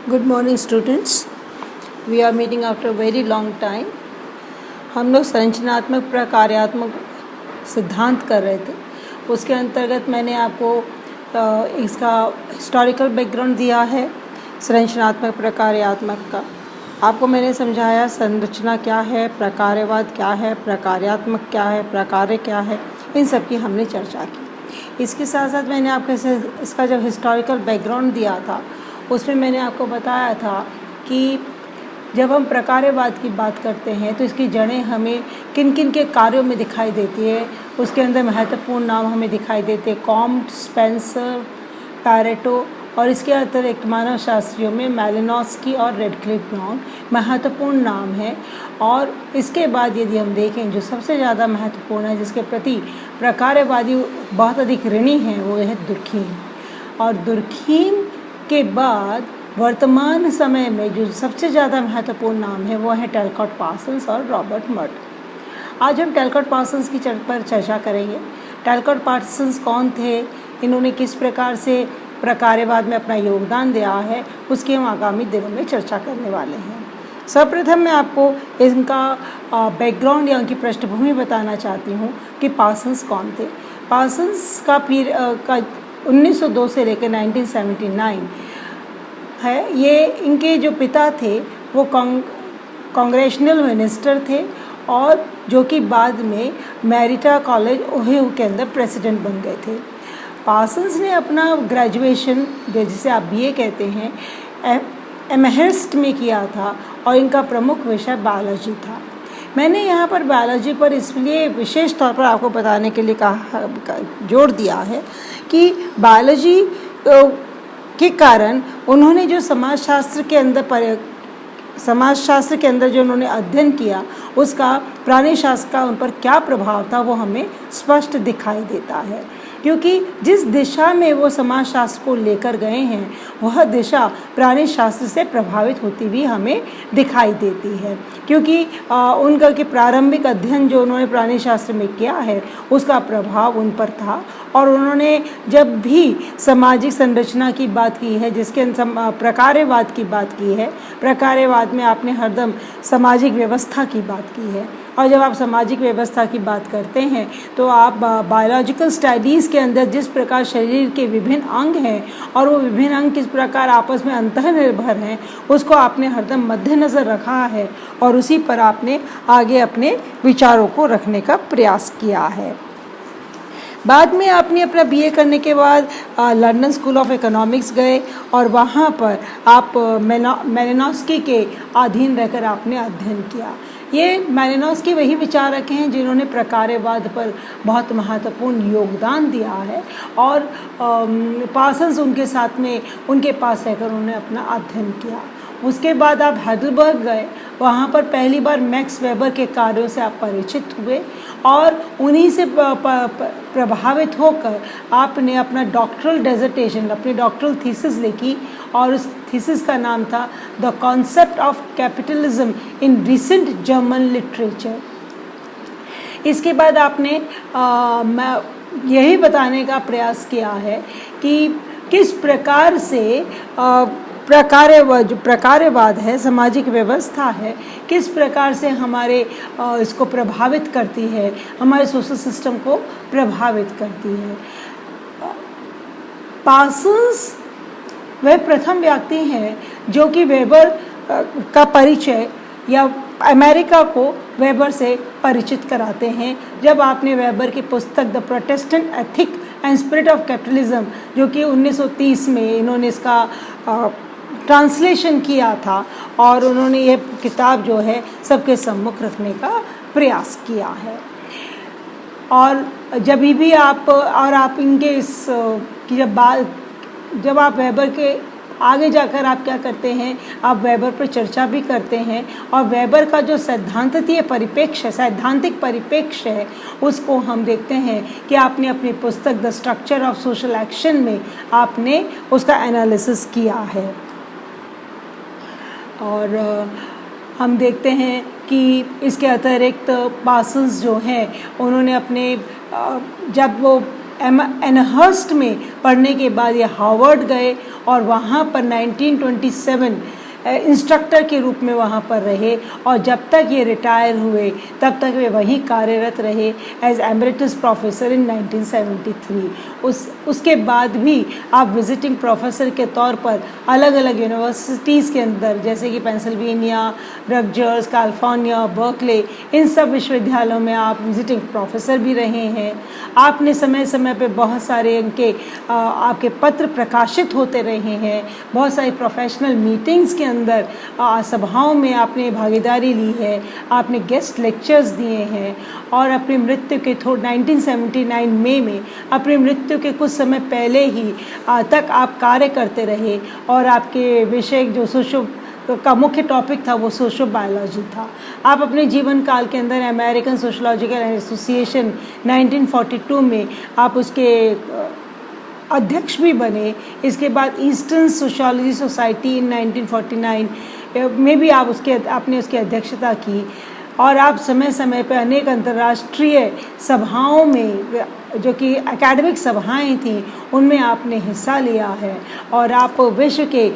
Good morning students, we are meeting after very long time. हम लोग संरचनात्मक प्रकार्यात्मक सिद्धांत कर रहे थे। उसके अंतर्गत मैंने आपको इसका हिस्टोरिकल बैकग्राउंड दिया है संरचनात्मक प्रकार्यात्मक का। आपको मैंने समझाया संरचना क्या है, प्रकार्यवाद क्या है, प्रकार्यात्मक क्या है, प्रकार्य क्या है, इन सब की हमने चर्चा की। इसके साथ साथ मैंने आपको इसका जब हिस्टोरिकल बैकग्राउंड दिया था उसमें मैंने आपको बताया था कि जब हम प्रकार्यवाद की बात करते हैं तो इसकी जड़ें हमें किन किन के कार्यों में दिखाई देती है। उसके अंदर महत्वपूर्ण नाम हमें दिखाई देते हैं कॉम्ट, स्पेंसर, पैरेटो, और इसके अतिरिक्त मानव शास्त्रियों में मैलिनोस्की और रेडक्लिफ ब्राउन महत्वपूर्ण नाम है। और इसके बाद यदि हम देखें जो सबसे ज़्यादा महत्वपूर्ण है, जिसके प्रति प्रकार्यवादी बहुत अधिक ऋणी हैं, वो है दुर्खीम। और दुर्खीम के बाद वर्तमान समय में जो सबसे ज़्यादा महत्वपूर्ण नाम है वो है टैलकॉट पार्सन्स और रॉबर्ट मड। आज हम टैलकॉट पार्सन्स की पर चर्चा करेंगे। टैलकॉट पार्सन्स कौन थे, इन्होंने किस प्रकार से प्रकार्यवाद में अपना योगदान दिया है, उसकी हम आगामी दिनों में चर्चा करने वाले हैं। सर्वप्रथम मैं आपको इनका बैकग्राउंड या उनकी पृष्ठभूमि बताना चाहती हूँ कि पार्सन्स कौन थे। पार्सन्स का 1902 से लेकर 1979 है। ये इनके जो पिता थे वो कांग्रेशनल मिनिस्टर थे और जो कि बाद में मैरिटा कॉलेज ओहियो के अंदर प्रेसिडेंट बन गए थे। पार्सन्स ने अपना ग्रेजुएशन, जिसे आप बीए कहते हैं, एमहर्स्ट में किया था और इनका प्रमुख विषय बायोलॉजी था। मैंने यहाँ पर बायोलॉजी पर इसलिए विशेष तौर पर आपको बताने के लिए जोर दिया है कि बायोलॉजी के कारण उन्होंने जो समाजशास्त्र के अंदर जो उन्होंने अध्ययन किया उसका प्राणी शास्त्र का उन पर क्या प्रभाव था वो हमें स्पष्ट दिखाई देता है। क्योंकि जिस दिशा में वो समाजशास्त्र को लेकर गए हैं वह दिशा प्राणी शास्त्र से प्रभावित होती भी हमें दिखाई देती है। क्योंकि उनका कि प्रारंभिक अध्ययन जो उन्होंने प्राणी शास्त्र में किया है उसका प्रभाव उन पर था। और उन्होंने जब भी सामाजिक संरचना की बात की है, जिसके प्रकार्यवाद की बात की है, प्रकार्यवाद में आपने हरदम सामाजिक व्यवस्था की बात की है। और जब आप सामाजिक व्यवस्था की बात करते हैं तो आप बायोलॉजिकल स्टडीज़ के अंदर जिस प्रकार शरीर के विभिन्न अंग हैं और वो विभिन्न अंग किस प्रकार आपस में अंतर्निर्भर हैं उसको आपने हरदम मद्देनज़र रखा है और उसी पर आपने आगे अपने विचारों को रखने का प्रयास किया है। बाद में आपने अपना बीए करने के बाद लंदन स्कूल ऑफ इकोनॉमिक्स गए और वहाँ पर आप मैलिनोस्की के अधीन रहकर आपने अध्ययन किया। ये मैलिनोस्की वही विचारक हैं जिन्होंने प्रकार्यवाद पर बहुत महत्वपूर्ण योगदान दिया है और पार्सन्स उनके साथ में उनके पास रहकर उन्होंने अपना अध्ययन किया। उसके बाद आप हैडलबर्ग गए, वहाँ पर पहली बार मैक्स वेबर के कार्यों से आप परिचित हुए और उन्हीं से प्रभावित होकर आपने अपना डॉक्टरल डिसर्टेशन, अपनी डॉक्टरल थीसिस लिखी और उस थीसिस का नाम था the concept of capitalism in recent German literature. इसके बाद आपने यही बताने का प्रयास किया है कि किस प्रकार से प्रकार्यवाद है, सामाजिक व्यवस्था है, किस प्रकार से हमारे इसको प्रभावित करती है, हमारे सोशल सिस्टम को प्रभावित करती है। पार्सन्स वह प्रथम व्यक्ति हैं जो कि वेबर का परिचय या अमेरिका को वेबर से परिचित कराते हैं। जब आपने वेबर की पुस्तक the Protestant ethic and spirit of capitalism, जो कि 1930 में इन्होंने इसका ट्रांसलेशन किया था और उन्होंने ये किताब जो है सबके सम्मुख रखने का प्रयास किया है। और जब भी आप इनके इस की जब आप वेबर के आगे जाकर आप क्या करते हैं, आप वेबर पर चर्चा भी करते हैं और वेबर का जो सैद्धांतिक परिप्रेक्ष्य है उसको हम देखते हैं कि आपने अपनी पुस्तक the structure of social action में आपने उसका एनालिसिस किया है। और हम देखते हैं कि इसके अतिरिक्त पार्सन्स जो हैं उन्होंने अपने जब वो एमहर्स्ट में पढ़ने के बाद ये हार्वर्ड गए और वहाँ पर 1927 इंस्ट्रक्टर के रूप में वहाँ पर रहे और जब तक ये रिटायर हुए तब तक वे वहीं कार्यरत रहे एज एमरिटस प्रोफेसर इन 1973। उसके बाद भी आप विजिटिंग प्रोफेसर के तौर पर अलग अलग यूनिवर्सिटीज़ के अंदर जैसे कि पेंसिल्वेनिया, रटजर्स, कैलिफोर्निया, बर्कले, इन सब विश्वविद्यालयों में आप विजिटिंग प्रोफेसर भी रहे हैं। आपने समय समय पे बहुत सारे उनके आपके पत्र प्रकाशित होते रहे हैं, बहुत सारी प्रोफेशनल मीटिंग्स के अंदर सभाओं में आपने भागीदारी ली है, आपने गेस्ट लेक्चर्स दिए हैं और अपनी मृत्यु के 1979 मई में अपनी मृत्यु के कुछ समय पहले ही तक आप कार्य करते रहे और आपके विषय जो सोशो का मुख्य टॉपिक था वो सोशल बायोलॉजी था। आप अपने जीवन काल के अंदर अमेरिकन सोशोलॉजिकल एसोसिएशन 1942 में आप उसके अध्यक्ष भी बने। इसके बाद ईस्टर्न सोशियोलॉजी सोसाइटी इन 1949 में भी आपने उसकी अध्यक्षता की और आप समय समय पर अनेक अंतर्राष्ट्रीय सभाओं में जो कि एकेडमिक सभाएं थीं उनमें आपने हिस्सा लिया है और आप विश्व के